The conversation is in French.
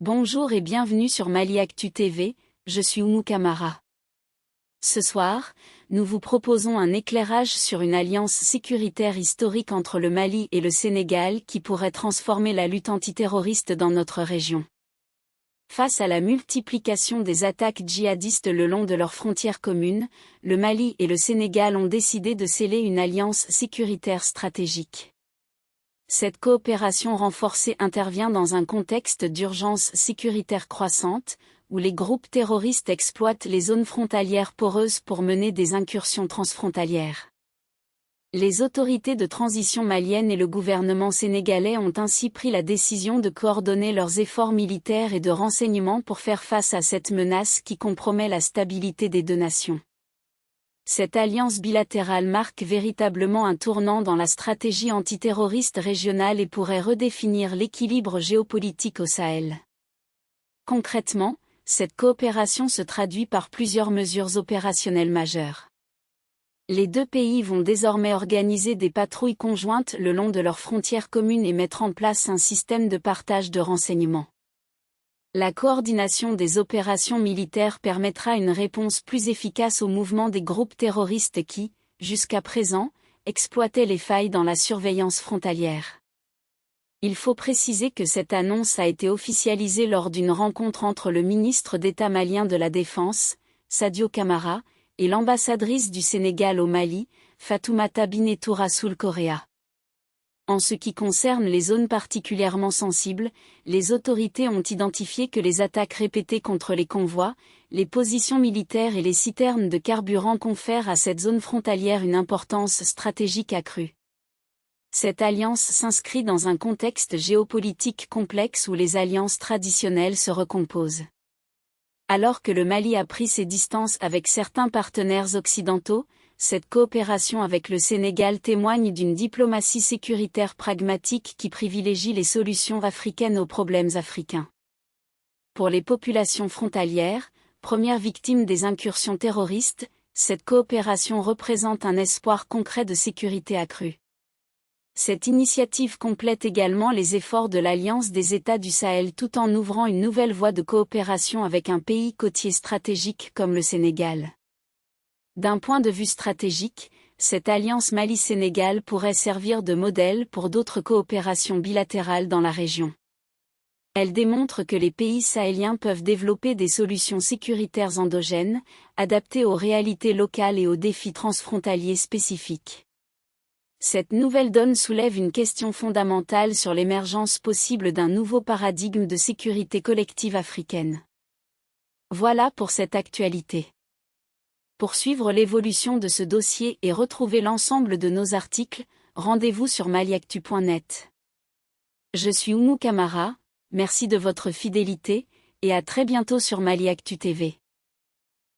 Bonjour et bienvenue sur Mali Actu TV, je suis Oumou Camara. Ce soir, nous vous proposons un éclairage sur une alliance sécuritaire historique entre le Mali et le Sénégal qui pourrait transformer la lutte antiterroriste dans notre région. Face à la multiplication des attaques djihadistes le long de leurs frontières communes, le Mali et le Sénégal ont décidé de sceller une alliance sécuritaire stratégique. Cette coopération renforcée intervient dans un contexte d'urgence sécuritaire croissante, où les groupes terroristes exploitent les zones frontalières poreuses pour mener des incursions transfrontalières. Les autorités de transition maliennes et le gouvernement sénégalais ont ainsi pris la décision de coordonner leurs efforts militaires et de renseignement pour faire face à cette menace qui compromet la stabilité des deux nations. Cette alliance bilatérale marque véritablement un tournant dans la stratégie antiterroriste régionale et pourrait redéfinir l'équilibre géopolitique au Sahel. Concrètement, cette coopération se traduit par plusieurs mesures opérationnelles majeures. Les deux pays vont désormais organiser des patrouilles conjointes le long de leurs frontières communes et mettre en place un système de partage de renseignements. La coordination des opérations militaires permettra une réponse plus efficace au mouvement des groupes terroristes qui, jusqu'à présent, exploitaient les failles dans la surveillance frontalière. Il faut préciser que cette annonce a été officialisée lors d'une rencontre entre le ministre d'État malien de la Défense, Sadio Camara, et l'ambassadrice du Sénégal au Mali, Fatoumata Binetour Rassoul Correa. En ce qui concerne les zones particulièrement sensibles, les autorités ont identifié que les attaques répétées contre les convois, les positions militaires et les citernes de carburant confèrent à cette zone frontalière une importance stratégique accrue. Cette alliance s'inscrit dans un contexte géopolitique complexe où les alliances traditionnelles se recomposent. Alors que le Mali a pris ses distances avec certains partenaires occidentaux, cette coopération avec le Sénégal témoigne d'une diplomatie sécuritaire pragmatique qui privilégie les solutions africaines aux problèmes africains. Pour les populations frontalières, premières victimes des incursions terroristes, cette coopération représente un espoir concret de sécurité accrue. Cette initiative complète également les efforts de l'Alliance des États du Sahel tout en ouvrant une nouvelle voie de coopération avec un pays côtier stratégique comme le Sénégal. D'un point de vue stratégique, cette alliance Mali-Sénégal pourrait servir de modèle pour d'autres coopérations bilatérales dans la région. Elle démontre que les pays sahéliens peuvent développer des solutions sécuritaires endogènes, adaptées aux réalités locales et aux défis transfrontaliers spécifiques. Cette nouvelle donne soulève une question fondamentale sur l'émergence possible d'un nouveau paradigme de sécurité collective africaine. Voilà pour cette actualité. Pour suivre l'évolution de ce dossier et retrouver l'ensemble de nos articles, rendez-vous sur maliactu.net. Je suis Oumou Camara, merci de votre fidélité, et à très bientôt sur Mali Actu TV.